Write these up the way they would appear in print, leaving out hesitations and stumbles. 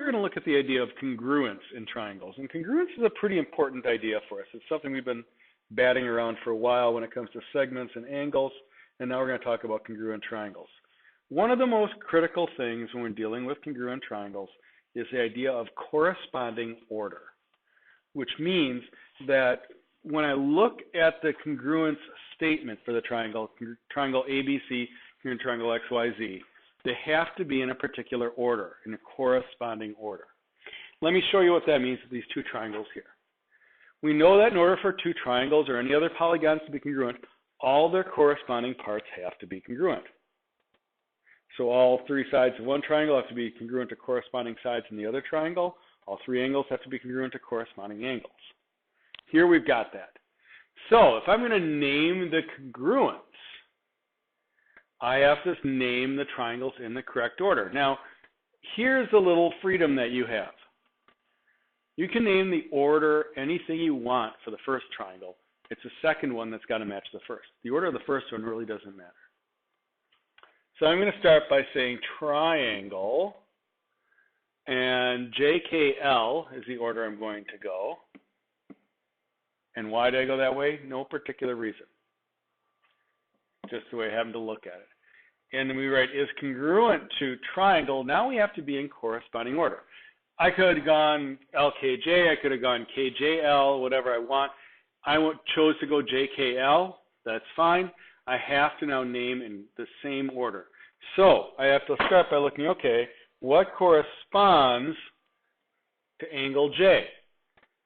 we're going to look at the idea of congruence in triangles. And congruence is a pretty important idea for us. It's something we've been batting around for a while when it comes to segments and angles, and now we're going to talk about congruent triangles. One of the most critical things when we're dealing with congruent triangles is the idea of corresponding order, which means that when I look at the congruence statement for the triangle ABC, congruent triangle XYZ, they have to be in a particular order, in a corresponding order. Let me show you what that means with these two triangles here. We know that in order for two triangles or any other polygons to be congruent, all their corresponding parts have to be congruent. So all three sides of one triangle have to be congruent to corresponding sides in the other triangle. All three angles have to be congruent to corresponding angles. Here we've got that. So if I'm going to name the congruence, I have to name the triangles in the correct order. Now, here's a little freedom that you have. You can name the order anything you want for the first triangle. It's the second one that's got to match the first. The order of the first one really doesn't matter. So I'm going to start by saying triangle, and JKL is the order I'm going to go. And why did I go that way? No particular reason. Just the way I happen to look at it. And then we write is congruent to triangle. Now we have to be in corresponding order. I could have gone LKJ, I could have gone KJL, whatever I want. I chose to go JKL, that's fine. I have to now name in the same order. So I have to start by looking, okay, what corresponds to angle J?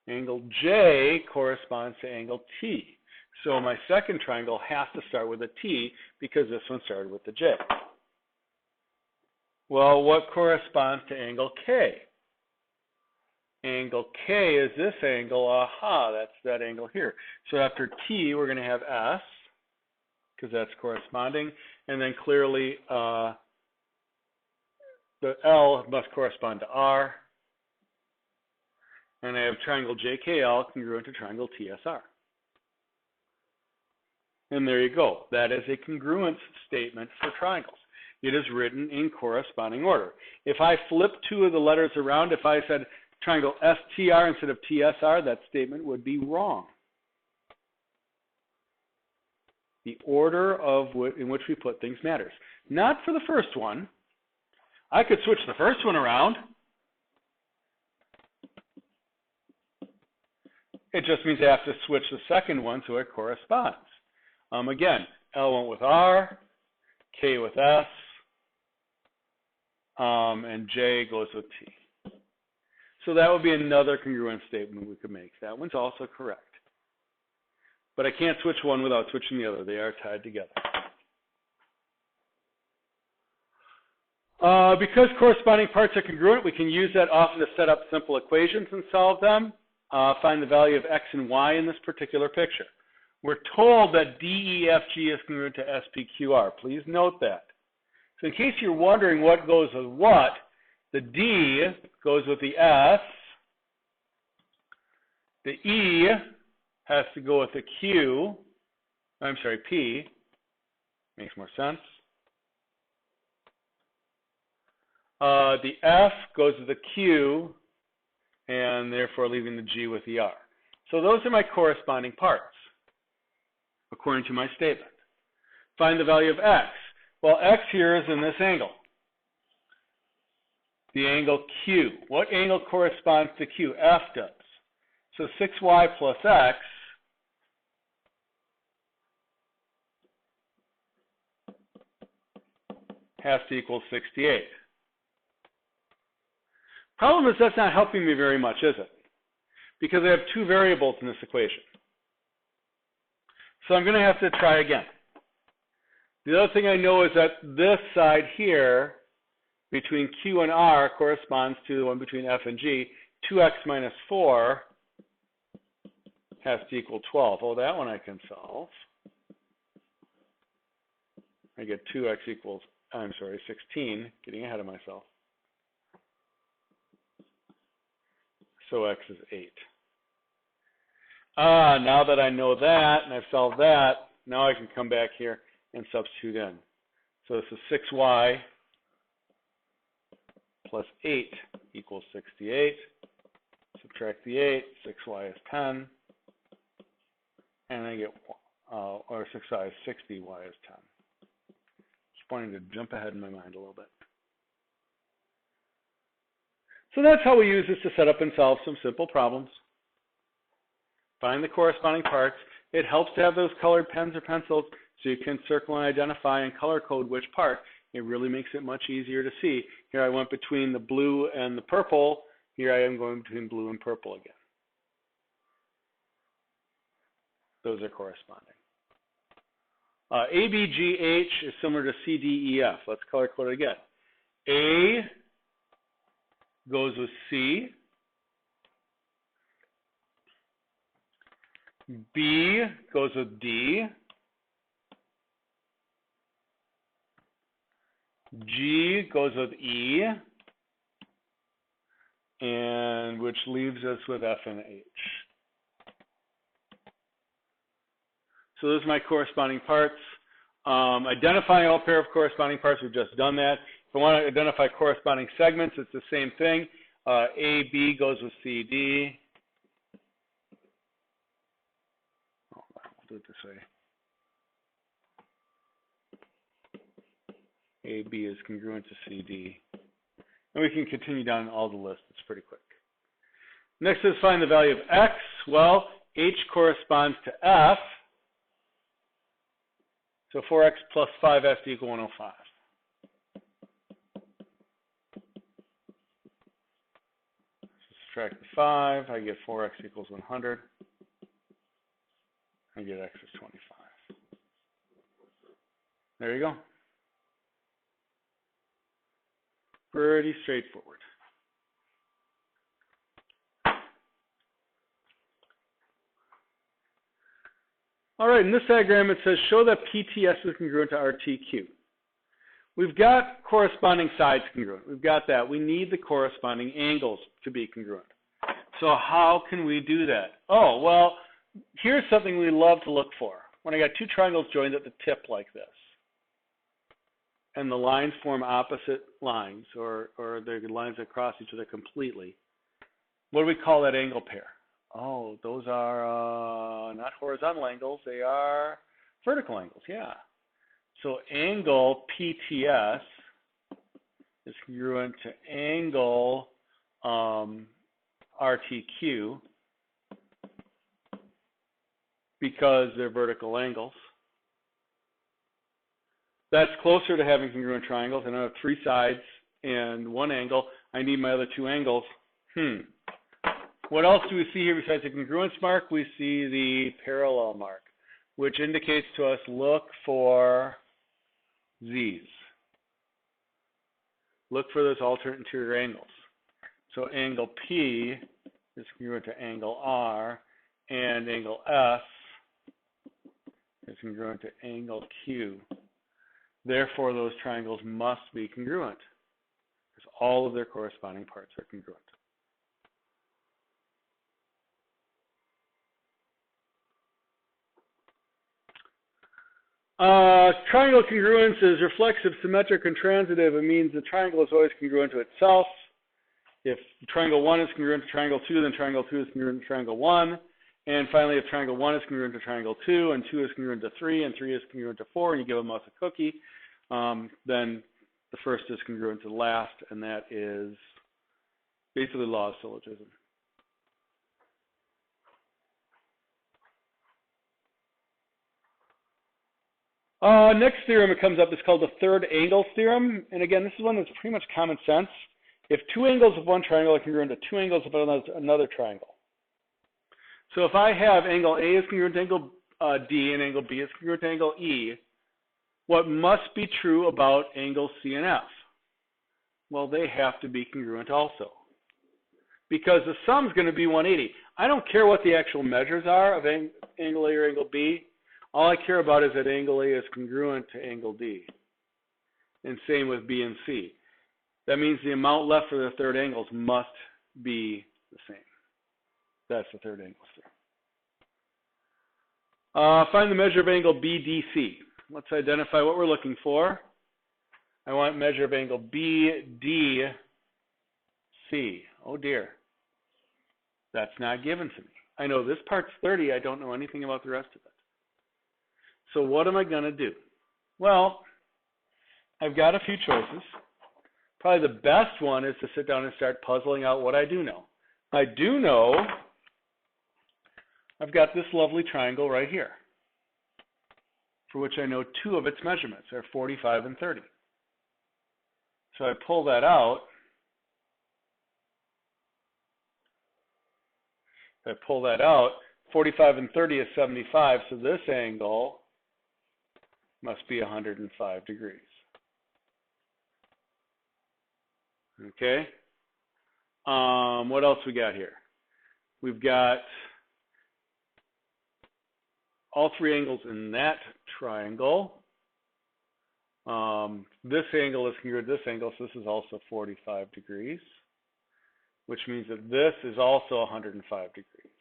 Angle J corresponds to angle T. So my second triangle has to start with a T because this one started with the J. Well, what corresponds to angle K? Angle K is this angle. Aha, that's that angle here. So after T, we're going to have S because that's corresponding. And then clearly the L must correspond to R. And I have triangle JKL congruent to triangle TSR. And there you go. That is a congruence statement for triangles. It is written in corresponding order. If I flip two of the letters around, if I said triangle STR instead of TSR, that statement would be wrong. The order in which we put things matters. Not for the first one. I could switch the first one around. It just means I have to switch the second one so it corresponds. Again, L went with R, K with S, and J goes with T. So that would be another congruent statement we could make. That one's also correct. But I can't switch one without switching the other. They are tied together. Because corresponding parts are congruent, we can use that often to set up simple equations and solve them. Find the value of X and Y in this particular picture. We're told that DEFG is congruent to SPQR. Please note that. So in case you're wondering what goes with what, the D goes with the S. The E has to go with the Q. I'm sorry, P. Makes more sense. The F goes with the Q, and therefore leaving the G with the R. So those are my corresponding parts, according to my statement. Find the value of X. Well, X here is in this angle, the angle Q. What angle corresponds to Q? F does. So 6y plus X has to equal 68. Problem is that's not helping me very much, is it? Because I have two variables in this equation. So I'm going to have to try again. The other thing I know is that this side here, between Q and R, corresponds to the one between F and G. 2x minus 4 has to equal 12. Oh, that one I can solve. I get 2x equals, 16, getting ahead of myself. So X is 8. Now that I know that, and I've solved that, now I can come back here and substitute in. So this is 6y plus 8 equals 68. Subtract the 8, 6y is 10. And I get, or 6y is 60, y is 10. Just wanting to jump ahead in my mind a little bit. So that's how we use this to set up and solve some simple problems. Find the corresponding parts. It helps to have those colored pens or pencils so you can circle and identify and color code which part. It really makes it much easier to see. Here I went between the blue and the purple. Here I am going between blue and purple again. Those are corresponding. ABGH is similar to CDEF. Let's color code it again. A goes with C. B goes with D. G goes with E. And which leaves us with F and H. So those are my corresponding parts. Identifying all pair of corresponding parts, we've just done that. If I want to identify corresponding segments, it's the same thing. AB goes with CD. Oh, we'll do it this way. AB is congruent to CD. And we can continue down all the lists. It's pretty quick. Next is find the value of X. Well, H corresponds to F. So 4x plus 5f equals 105. Subtract the 5, I get 4x equals 100. I get x is 25. There you go. Pretty straightforward. All right, in this diagram it says show that PTS is congruent to RTQ. We've got corresponding sides congruent. We've got that. We need the corresponding angles to be congruent. So how can we do that? Oh, well, here's something we love to look for. When I got two triangles joined at the tip like this, and the lines form opposite lines, or the lines that cross each other completely, what do we call that angle pair? Oh, those are not horizontal angles, they are vertical angles, yeah. So angle PTS is congruent to angle RTQ because they're vertical angles. That's closer to having congruent triangles. I have three sides and one angle. I need my other two angles. What else do we see here besides the congruence mark? We see the parallel mark, which indicates to us look for Z's. Look for those alternate interior angles. So angle P is congruent to angle R, and angle F is congruent to angle Q. Therefore, those triangles must be congruent because all of their corresponding parts are congruent. Triangle congruence is reflexive, symmetric, and transitive. It means the triangle is always congruent to itself. If triangle 1 is congruent to triangle 2, then triangle 2 is congruent to triangle 1. And finally, if triangle 1 is congruent to triangle 2, and 2 is congruent to 3, and 3 is congruent to 4, and you give a mouse a cookie, then the first is congruent to the last, and that is basically law of syllogism. Next theorem that comes up is called the third angles theorem. And again, this is one that's pretty much common sense. If two angles of one triangle are congruent to two angles of another triangle. So if I have angle A is congruent to angle D and angle B is congruent to angle E, what must be true about angles C and F? Well, they have to be congruent also. Because the sum is going to be 180. I don't care what the actual measures are of angle A or angle B. All I care about is that angle A is congruent to angle D. And same with B and C. That means the amount left for the third angles must be the same. That's the third angles theorem. Find the measure of angle BDC. Let's identify what we're looking for. I want measure of angle BDC. C. Oh dear. That's not given to me. I know this part's 30. I don't know anything about the rest of it. So what am I going to do? Well, I've got a few choices. Probably the best one is to sit down and start puzzling out what I do know. I do know I've got this lovely triangle right here, for which I know two of its measurements are 45 and 30. So I pull that out. If I pull that out, 45 and 30 is 75, so this angle must be 105 degrees. Okay? What else we got here? We've got all three angles in that triangle. This angle is congruent to this angle, so this is also 45 degrees, which means that this is also 105 degrees.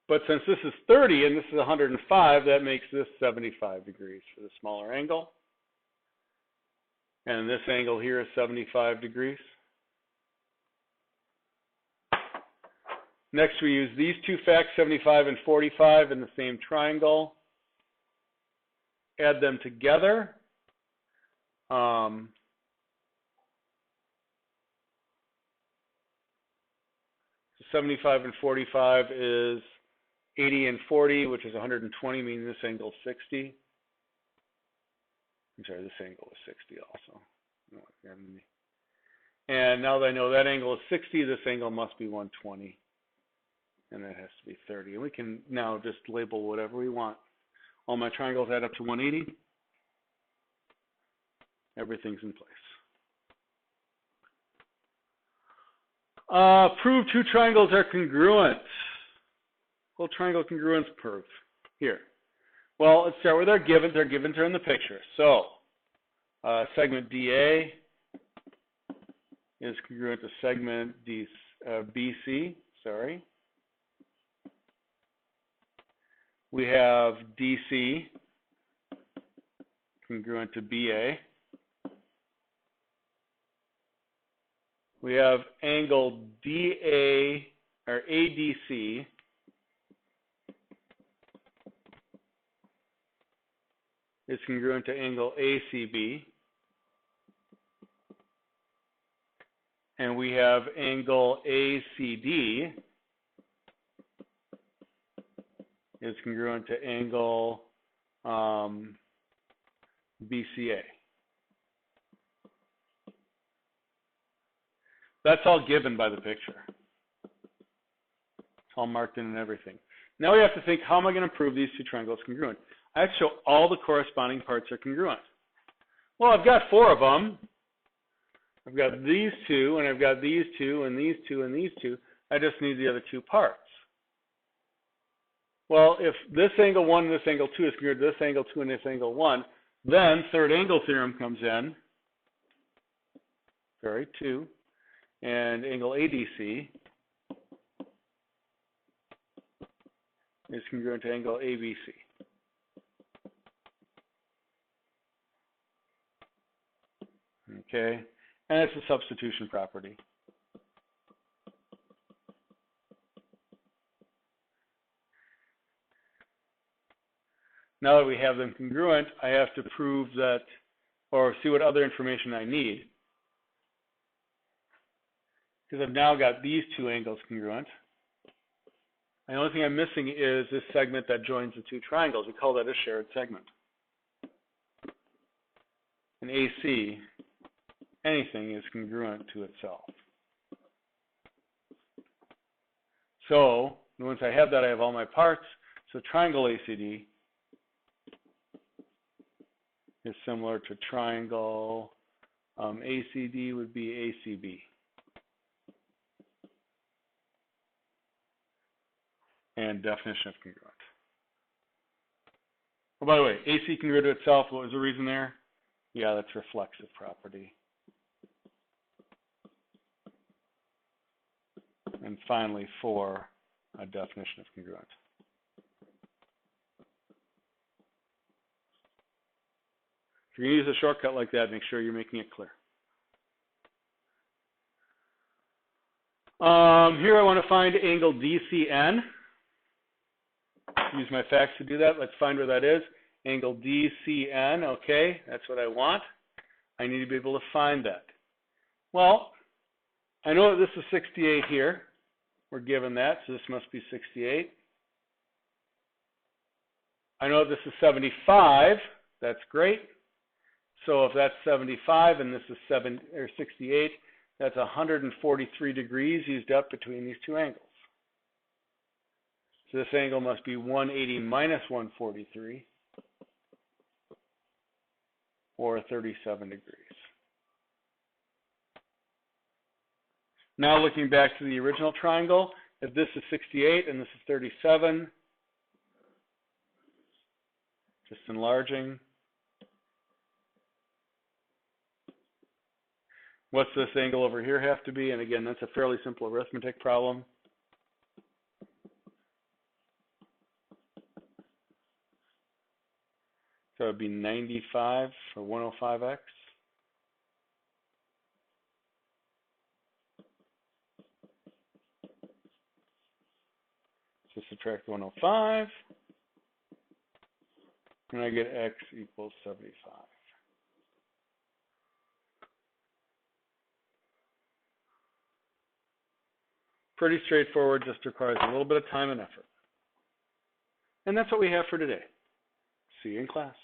But since this is 30 and this is 105, that makes this 75 degrees for the smaller angle. And this angle here is 75 degrees. Next, we use these two facts, 75 and 45, in the same triangle. Add them together. 75 and 45 is 80 and 40, which is 120, meaning this angle is 60. I'm sorry, this angle is 60 also. And now that I know that angle is 60, this angle must be 120. And that has to be 30. And we can now just label whatever we want. All my triangles add up to 180. Everything's in place. Prove two triangles are congruent. Well, triangle congruence proof. Here. Well, let's start with our givens. Our givens are in the picture. So, segment DA is congruent to segment BC. Sorry. We have DC congruent to BA. We have angle DA or ADC is congruent to angle ACB. And we have angle ACD is congruent to angle BCA. That's all given by the picture. It's all marked in and everything. Now we have to think, how am I going to prove these two triangles congruent? I have to show all the corresponding parts are congruent. Well, I've got four of them. I've got these two, and I've got these two, and these two, and these two. I just need the other two parts. Well, if this angle 1 and this angle 2 is congruent to this angle 2 and this angle 1, then third angle theorem comes in. Sorry, 2. And angle ADC is congruent to angle ABC. Okay, and it's a substitution property. Now that we have them congruent, I have to prove that, or see what other information I need. Because I've now got these two angles congruent. The only thing I'm missing is this segment that joins the two triangles. We call that a shared segment. In AC, anything is congruent to itself. So once I have that, I have all my parts. So triangle ACD is similar to triangle ACD would be ACB. And definition of congruent. Oh, by the way, AC congruent to itself, what was the reason there? Yeah, that's reflexive property. And finally, 4, a definition of congruent. If you're going to use a shortcut like that, make sure you're making it clear. Here I want to find angle DCN. Use my facts to do that. Let's find where that is. Angle DCN, okay, that's what I want. I need to be able to find that. Well, I know that this is 68 here. We're given that, so this must be 68. I know this is 75. That's great. So if that's 75 and this is 68, that's 143 degrees used up between these two angles. So this angle must be 180 minus 143, or 37 degrees. Now looking back to the original triangle, if this is 68 and this is 37, just enlarging. What's this angle over here have to be? And again, that's a fairly simple arithmetic problem. So it would be 95 for 105x. So subtract 105, and I get x equals 75. Pretty straightforward, just requires a little bit of time and effort. And that's what we have for today. See you in class.